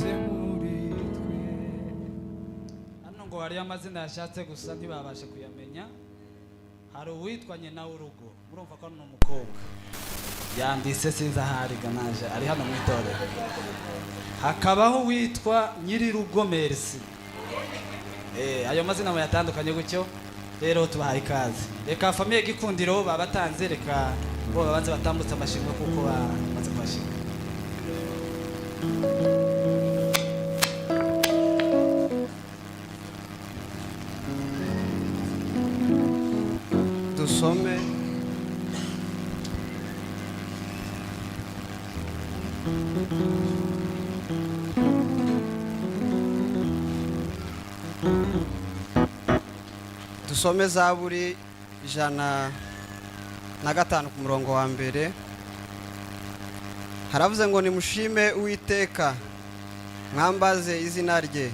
yakoze muri twe. Hano ngo hari amazina yashatse gusa ntibabashe kuyamenya. Hari uwitwa nyina w'urugo, murumva ko ni umukobwa yanditse sinza hariga naje ari hano mu itorero. Hakabaho uwitwa Nyirirugo Merci. Ayo mazina yatandukanye gutyo. Rero tubahaye ikaze. Reka famiye Gikundiro babatanze, reka bo babanze batambutse amashimwe kuko bamaze kubashimira. Dusome Zaburi 105 ku murongo wa mbere. Haravuze ngo nimushime Uwiteka, mwambaze izina rye,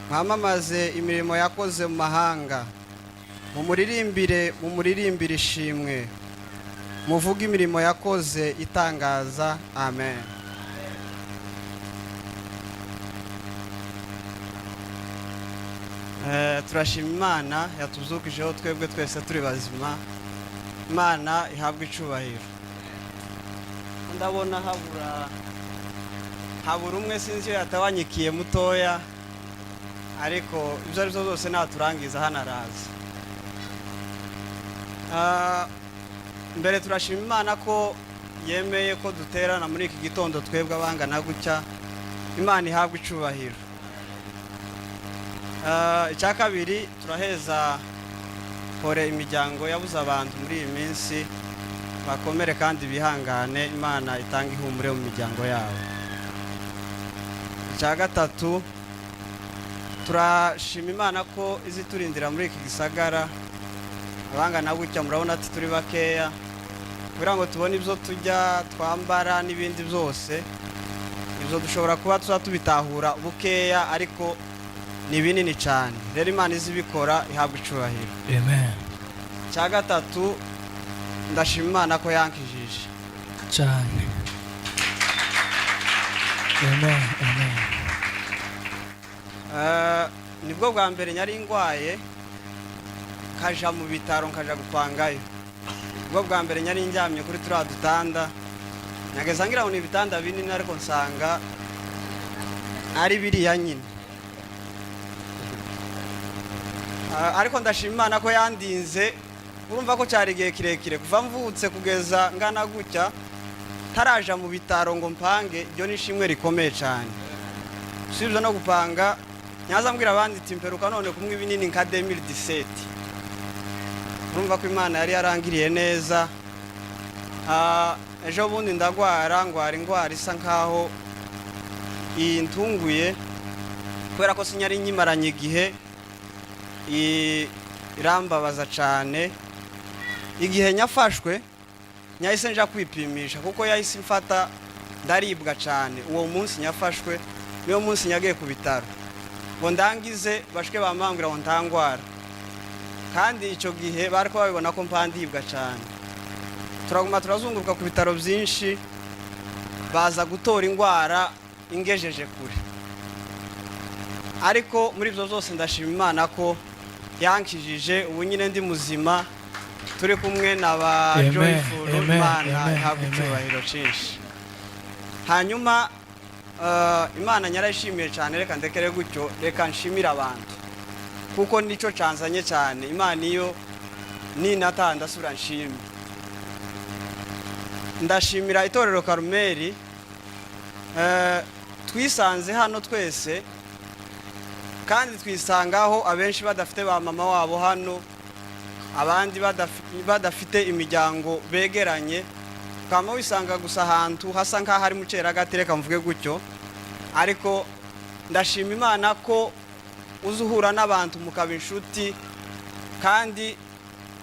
mwamamaze imirimo yakoze mu mahanga, mumuririmbire ishimwe, muvuge imirimo yakoze itangaza. Amen. Turashima Imana yatuzukijeho twebwe twese turi bazima. Imana ihabwe icubahiro. Ndabona habura umwe sinzi yo yatabanyikiye mutoya, ariko ibyo ari byo zose naturangiza hano araza. Mbere turashima Imana ko yemeye ko duterana muri iki gitondo twebwe abangana gutya. Imana ihabwe icubahiro. Icya kabiri turaheza kore imiryango yabuze abantu muri iyi minsi, bakomere kandi bihangane, Imana itanga ihumure mu miryango yabo. Icya gatatu turashima Imana ko izi turindira muri iki gisagara abangana gutya. Murabona ati turi bakeya kugira ngo tubone ibyo tujya twambara n'ibindi byose. Ibyo dushobora kuba tubitahura bukeya, ariko ni binini cyane. Rero Imana izibikora ihabwa icubahiro. Amen. Icya gatatu ndashima Imana ko yankijije cyane. Amen. Amen. Nibwo bwa mbere nyari ngwaye kaja mu bitaro nkaja gupangayo. Nibwo bwa mbere nyari njyamye kuri turiya dutanda, nageza ngira ngo ni ibitanda binini, ariko nsanga ari biriya nyine. Ariko ndashima Imana ko yandinze. Urumva ko cyari igihe kirekire kuva mvutse kugeza ngana gutya taraja mu bitaro ngo mpange. Ibyo ni ishimwe rikomeye cyane. Usibye no gupanga, nyaza mbwira abandi ati mperuka none kumwe ibinini nka 2017. Urumva ko Imana yari yarangiriye neza. Ejo bundi ndagwara ingwara isa nkaho intunguye, kubera ko sinyari nyimaranye igihe. Irambabaza cyane. Igihe nyafashwe nyahise nja kwipimisha, kuko yahise mfata ndaribwa cyane. Uwo munsi nyafashwe niyo munsi nyagiye ku bitaro ngo ndangize bashike bamambwira ngo ntangwara, kandi icyo gihe bari ko babibona ko mpandibwa cyane. Turaguma turazunguruka ku bitaro byinshi, baza gutora ingwara ingejeje kure. Ariko muri ibyo byose ndashima Imana ko yankijije. Ubu nyine ndi muzima, turi kumwe n'aba Joyful. Imana ihabwe icyubahiro cyinshi. Hanyuma Imana nyarayishimiye cyane. Reka ndekere gutyo, reka nshimira abantu kuko nicyo canzanye cyane. Imana iyo ninataha ndasubira nshimye. Ndashimira itorero Karumeli. Twisanze hano twese, kandi twisangaho abenshi badafite ba mama wabo hano, abandi badafite imiryango begeranye. Kama wisanga gusa ahantu hasa nkaho hari mu Cyeragati, reka mvuge gutyo. Ariko ndashima Imana ko uzuhura n'abantu mukaba inshuti, kandi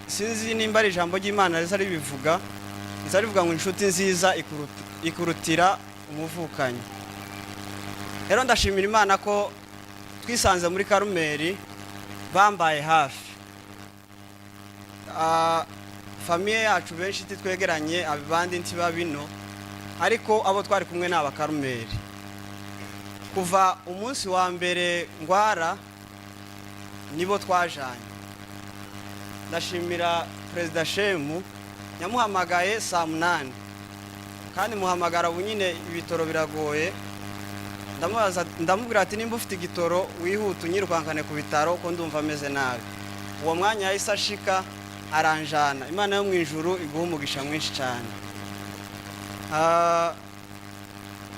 sinzi nimba ari ijambo ry'Imana rizari bivuga ngo inshuti nziza ikurutira umuvukanyi. Rero ndashimira Imana ko twisanze muri Karumeli bambaye hafi. Famiye yacu benshi twegeranye, abandi ntiba bino, ariko abo twari kumwe n'aba Karumeli. kuva umunsi wa mbere ngwara nibo twajanye. Ndashimira Perezida Shemu nyamuhamagaye saa 8 kandi muhamagara bunyine ibitoro biragoye. Ndamubwira ati nimba ufite igitoro wihuta unyirukankane ku bitaro ko ndumva ameze nabi. Uwo mwanya yahise ashika aranjana. Imana yo mu ijuru iguha umugisha mwinshi cyane.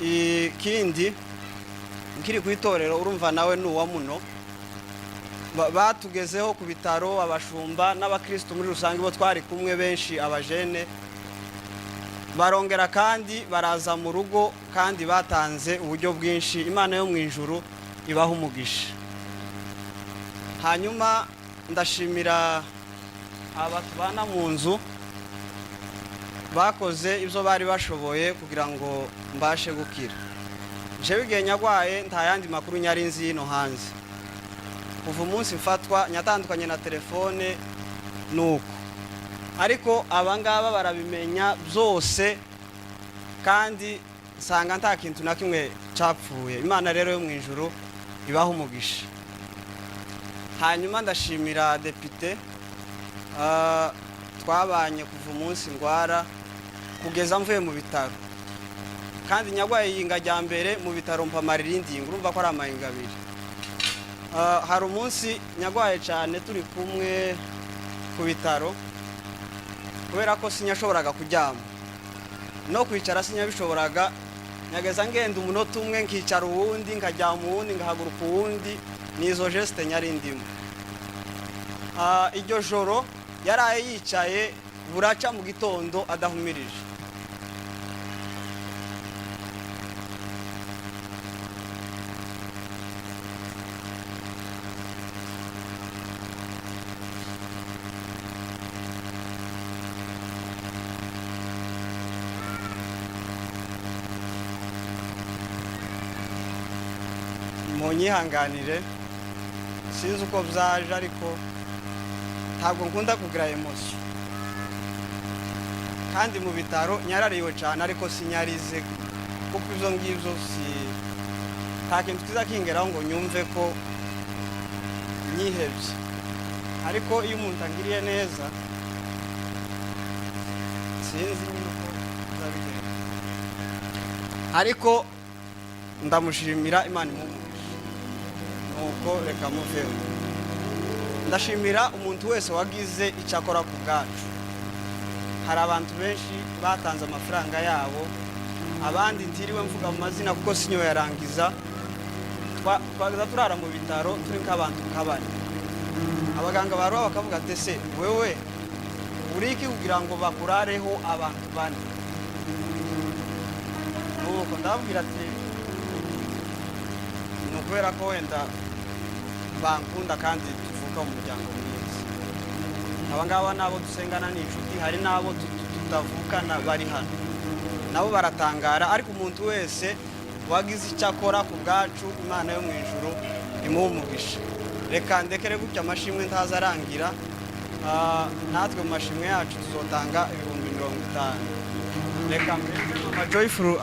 Ikindi nkiri ku itorero urumva nawe nuwa muno batugezeho ku bitaro abashumba n'abakristo muri rusange bo twari kumwe benshi abajene barongera kandi baraza mu rugo kandi batanze uburyo bwinshi. Imana yo mu ijuru ibaha umugisha. Hanyuma ndashimira abatubana mu nzu bakoze ibyo bari bashoboye kugira ngo mbashe gukira. Je bigiye nyagwaye nta yandi makuru nyari nzi no hanze. Kuva umunsi mfatwa nyatandukanye na telefone nuko. Ariko abangaba barabimenya byose kandi nsanga nta kintu na kimwe capfuye. Imana rero yo mu ijuru ibaha umugisha. Hanyuma ndashimira depite twabanye kuva umunsi ngwara kugeza mvuye mu bitaro. Kandi nyagwaye yinga rya mbere mu bitaro mpamarira indingo urumva ko ari amahinga abiri. Hari umunsi nyagwaye cyane turi kumwe ku bitaro kubera ko sinyashoboraga kuryama no kwicara sinyabishoboraga. Nyageza ngenda umunota umwe nkicara uwundi nkajyama uwundi ngahaguruka uwundi nizo geste nyari ndimo. Iryo joro yaraye yicaye buraca mu gitondo adahumirije. Munyihanganire sinzi uko byaje ariko ntabwo nkunda kugira emotion. Kandi mu bitaro nyarariwe cyane ariko sinyarize kuko izo ngivyo nta kintu kiza kingeraho ngo nyumve ko nyihebye. Ariko iyo umuntu angiriye neza sinzi uko zabigenda. Ariko ndamushimira Imana imumugisha. Nuko reka muveho. Ndashimira umuntu wese wagize icyo akora ku bwacu. Hari abantu benshi batanze amafaranga yabo, abandi ntiriwe mvuga mu mazina kuko sinyo yarangiza. Twagiza turara mu bitaro turi nk'abantu nk'abane. Abaganga baro bakavuga ati se wewe uriki kugira ngo bakurareho abantu bane. Nuko ndabwira ati nukubera ko wenda bankunda kandi tuvuka mu muryango mwiza. Abangaba nabo dusengana n'inshuti, hari nabo tutavukana bari hano nabo baratangara. Ariko umuntu wese wagize icyo akora ku bwacu Imana yo mu ijuru imuha umugisha. Reka ndekere gutya amashimwe ntazarangira. Natwe mu mashimwe yacu tuzotanga 50,000. Reka Mama Joyful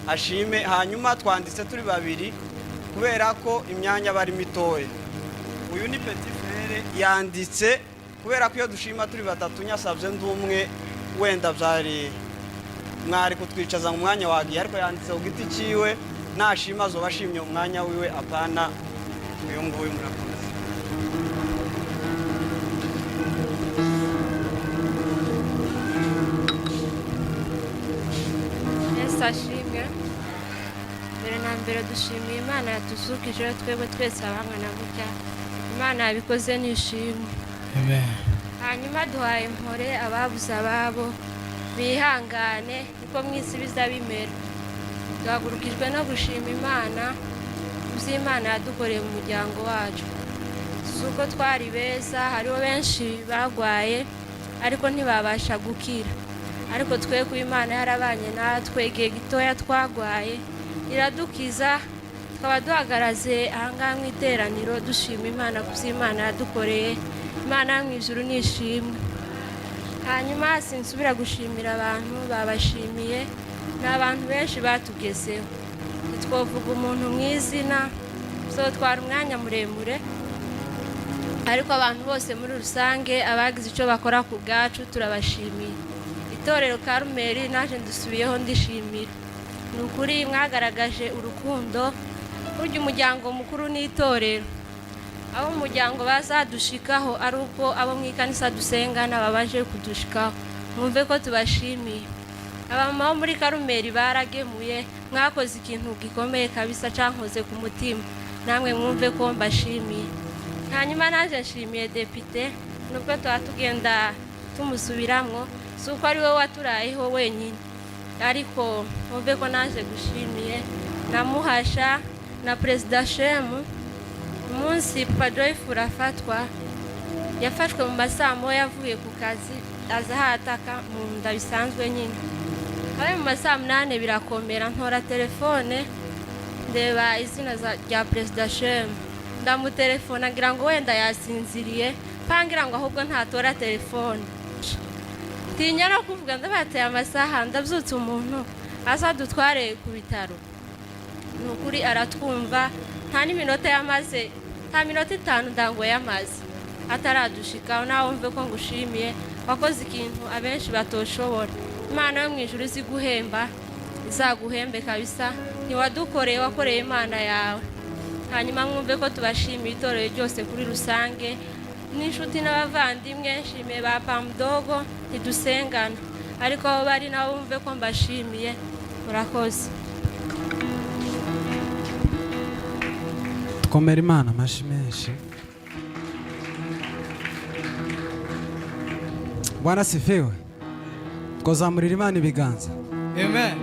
ashime. Hanyuma twanditse turi babiri kubera ko imyanya bari mitoye. Uyu ni Petit Frere yanditse kubera ko iyo dushima turi batatu nyasabye ndumwe wenda byari mwari kutwicaza mu mwanya wagiye. Ariko yanditse ku giti ciwe nashima zo bashimye umwanya wiwe apana uyu nguyu murakoze. Ashimwe. Mbere na mbere dushimiye Imana yatuzukije twebwe twese abangana gutya. Imana yabikoze nishimwe. Amen. Hanyuma duhaye impore ababuze ababo bihangane niko mwisi biza bimera. Duhagurukijwe no gushima Imana Imana yadukoreye mu muryango wacu. Suko twari beza, hariho benshi bagwaye ariko ntibabasha gukira. Ariko twe ku Imana yarabanye natwe igihe gitoya twagwaye iradukiza. Tukaba duhagaraze ahangaha mu iteraniro dushima Imana ku Imana yadukoreye. Imana mu ijuru nishimwe. Hanyuma sinsubira gushimira abantu babashimiye n'abantu benshi batugezeho. ntitwovuga umuntu mu izina bizotwara umwanya muremure, ariko abantu bose muri rusange abagize icyo bakora ku bwacu turabashimiye. Itorero Karumeli naje ndusubiyeho ndishimira, ni ukuri mwagaragaje urukundo. Burya umuryango mukuru n'itorero, abo umuryango bazadushikaho ari uko abo mu ikanisa dusengana babaje kudushikaho. Mwumve ko tubashimiye. Abamama bo muri Karumeli baragemuye, mwakoze ikintu gikomeye kabisa cyankoze ku mutima, namwe mwumve ko mbashimiye. Hanyuma naje nshimiye Depite, nubwo tuba tugenda tumusubiramwo, si uko ari we waturayeho wenyine, ariko mwumve ko naje gushimiye na Muhasha na Perezida Shemu. Umunsi Papa Joyful afatwa, yafashwe mu masaa moya yavuye ku kazi, aza hataka mu nda bisanzwe nyine. Abe mu masaa 8 birakomera, ntora telefone ndeba izina rya Perezida Shemu, ndamutelefona ngira ngo wenda yasinziriye, pangira ngo ahubwo ntatora telefone. Tinya no kuvuga ndabateye amasaha, ndabyutse umuntu azadutware ku bitaro. Ni ukuri aratwumva, nta n'iminota yamaze, nta minota 5 ndango yamaze ataradushikaho. Nawe wumve ko ngushimiye, wakoze ikintu abenshi batoshobora. Imana yo mu ijuru izi guhemba, izaguhembe kabisa. Ntiwadukoreye, wakoreye Imana yawe. Hanyuma mwumve ko tubashimiye itorero ryose kuri rusange, n'inshuti n'abavandimwe. Nshimiye ba Pamdogo ntidusengana, ariko abo bari nabo wumve ko mbashimiye. Murakoze. Tukomere Imana amashyi menshi. Bwana sifiwe. Twazamurira Imana ibiganza. Amen.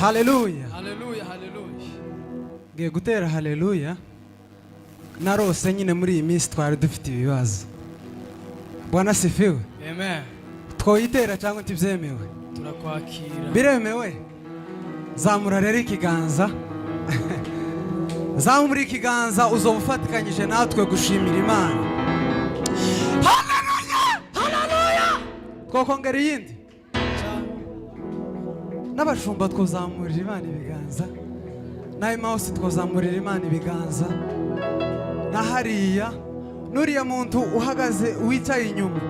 Haleluya. Haleluya, haleluya. Ngiye gutera haleluya. Narose nyine muri iyi minsi twari dufite ibibazo. Bwana sifiwe. Amen. Twoyitera cyangwa tibyemewe? Turakwakira. Biremewe. Zamura rero ikiganza. Zamura ikiganza uzoba ufatikanyije natwe gushimira Imana. Haleluya! Haleluya! Twokongera iyindi. N'abashumba twozamurira Imana ibiganza. Nawe Mawusi twozamurira Imana ibiganza. Na hariya nuriya muntu uhagaze wicaye inyuma,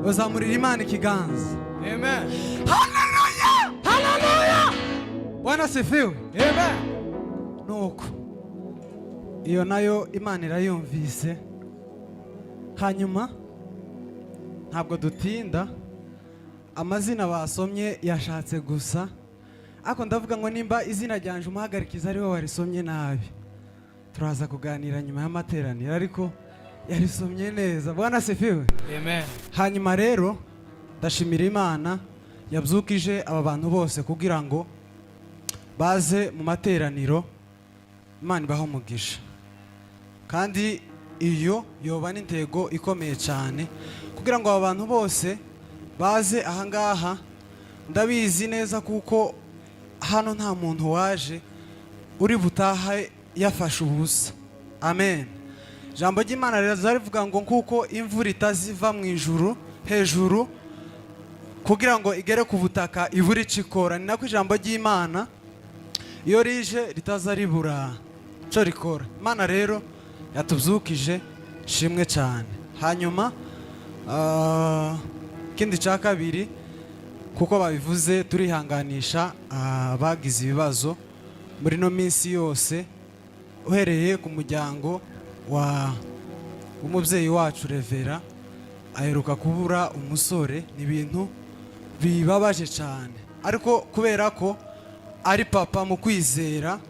uzamurira Imana ikiganza. Amen. Haleluya! Haleluya! Bwana sifiwe. Amen. Nuko iyo nayo Imana irayumvise. Hanyuma ntabwo dutinda, amazina basomye yashatse gusa, ariko ndavuga ngo nimba izina ryanje umuhagarikiza ari we warisomye nabi, turaza kuganira nyuma y'amateraniro, ariko yarisomye neza. Bwana sifiwe. Amen. Hanyuma rero ndashimira Imana yabyukije aba bantu bose kugira ngo baze mu materaniro. Imana ibaho umugisha, kandi iyo yoba n'intego ikomeye cyane kugira ngo aba bantu bose baze ahangaha. Ndabizi neza kuko hano nta muntu waje uri butaha yafashe ubusa. Amen. Jambo ry'Imana rivuga ngo kuko imvura itaziva mu ijuru hejuru kugira ngo igere ku butaka ibura icikora, ni nako ijambo ry'Imana iyo rije ritaza ribura cyo rikora. Imana rero yatubyukije, shimwe cyane. Hanyuma ikindi cya kabiri, kuko babivuze, turihanganisha bagize ibibazo muri no minsi yose, uhereye ku muryango w'umubyeyi wacu Revera aheruka kubura umusore. Ni ibintu bibabaje cyane, ariko kubera ko ari papa mu kwizera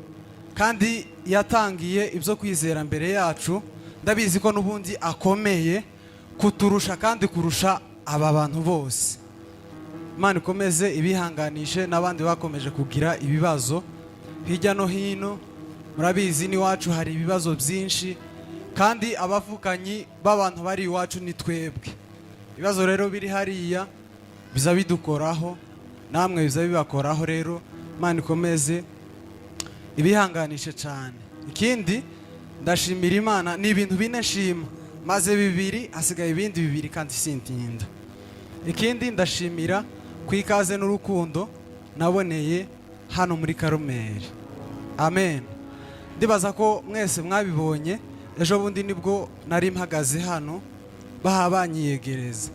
kandi yatangiye ibyo kwizera mbere yacu, ndabizi ko n'ubundi akomeye kuturusha kandi kurusha aba bantu bose. Imana ikomeze ibihanganishe n'abandi bakomeje kugira ibibazo hirya no hino. Murabizi n'iwacu hari ibibazo byinshi, kandi abavukanyi b'abantu bari iwacu ni twebwe. Ibibazo rero biri hariya biza bidukoraho, namwe biza bibakoraho. Rero Imana ikomeze ibihanganishe cyane. Ikindi ndashimira Imana, ni ibintu bine nshima, maze 2 hasigaye ibindi 2 kandi sintinda. Ikindi ndashimira ku ikaze n'urukundo naboneye hano muri Karumeli. Amen. Ndibaza ko mwese mwabibonye, ejo bundi nibwo nari mpagaze hano baha banyiyegereza.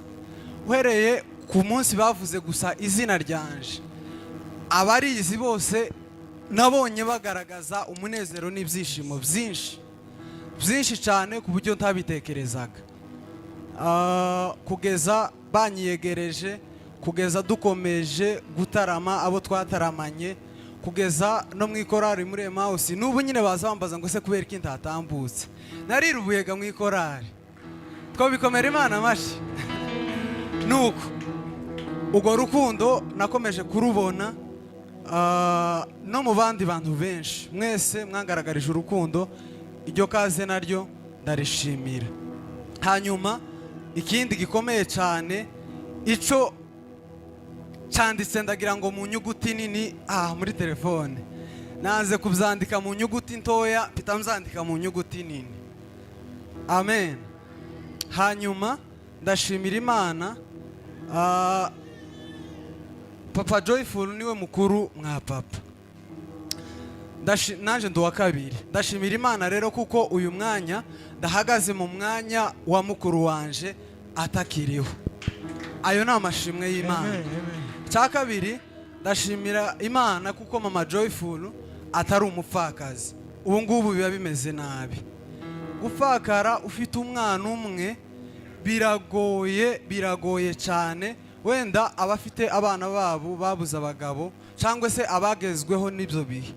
Uhereye ku munsi bavuze gusa izina ryanje, abarizi bose nabonye bagaragaza umunezero n'ibyishimo byinshi cyane ku buryo ntabitekerezaga. Kugeza banyiyegereje, kugeza dukomeje gutarama abo twataramanye, kugeza no mu ikorari muri Emmaus. N'ubu nyine baza bambaza ngo se kubera iki ntatambutse, narirubuyega mu ikorari. Twabikomera Imana amashi. Nuko ubwo rukundo nakomeje kurubona no mu bandi bantu benshi. Mwese mwangaragarije urukundo, iryo kaze naryo ndarishimira. Hanyuma ikindi gikomeye cyane, ico cyanditse ndagira ngo mu nyuguti nini muri telefone, naze kubyandika mu nyuguti ntoya mpita mzandika mu nyuguti nini. Amen. Hanyuma ndashimira Imana, Papa Joyful niwe mukuru mwa papa, nanje ndo wa kabiri. Ndashimira Imana rero kuko uyu mwanya ndahagaze mu mwanya wa mukuru wanje atakiriho. Ayo ni amashimwe y'Imana. Cya kabiri, ndashimira Imana kuko Mama Joyful atari umupfakazi. Ubu ngubu biba bimeze nabi. Gupfakara ufite umwana umwe biragoye cyane. Wenda abafite abana babo babuze abagabo cyangwa se abagezweho n'ibyo bihe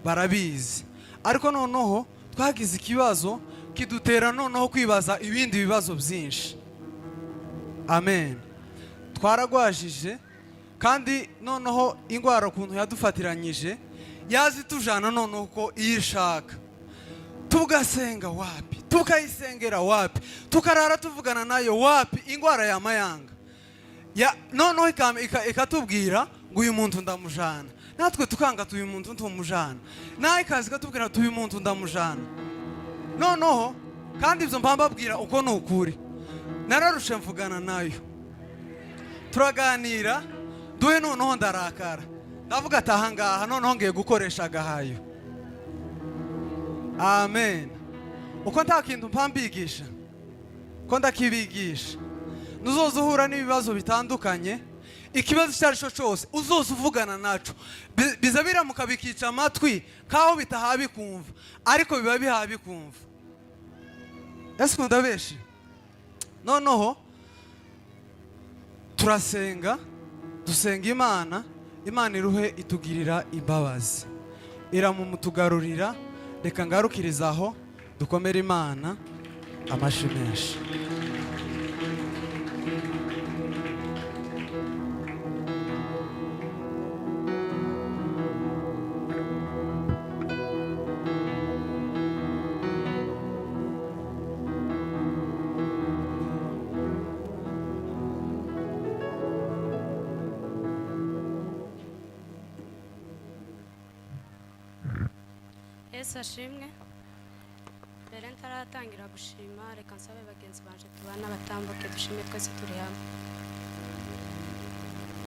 barabizi, ariko noneho twagize ikibazo kidutera noneho kwibaza ibindi bibazo byinshi. Amen. Twaragwajije kandi noneho ingwara ukuntu yadufatiranyije yazitujana noneho ko iyishaka, tugasenga wapi, tukayisengera wapi, tukarara tuvugana nayo wapi, ingwara yamayanga noneho ikatubwira ngo uyu muntu ndamujana, natwe tukanga uyu muntu ntumujana, nawe ikazi ikatubwira uyu muntu ndamujana. Noneho kandi ibyo mbabwira uko ni ukuri, nararushe mvugana nayo, turaganira duhe, noneho ndarakara ndavuga ati aha ngaha noneho ngiye gukoresha agahayo. Amen. Uko nta kintu mpambigisha ko ndakibigisha, nuzoza uhura n'ibibazo bitandukanye, ikibazo icyo ari cyo cyose uzoza uvugana naco, biza biramuka bikica amatwi kaho bitahabi kumva, ariko biba bihabi kumva. Ese ndabeshi. Noneho turasenga, dusenga Imana, Imana iruhe itugirira imbabazi, iramumutugarurira. Reka ngarukirizaho, dukomere Imana amashi menshi. Yesu ashimwe. Mbere ntaratangira gushima, reka nsabe bagenzi banje tubana batambuke dushime twese turi hamwe.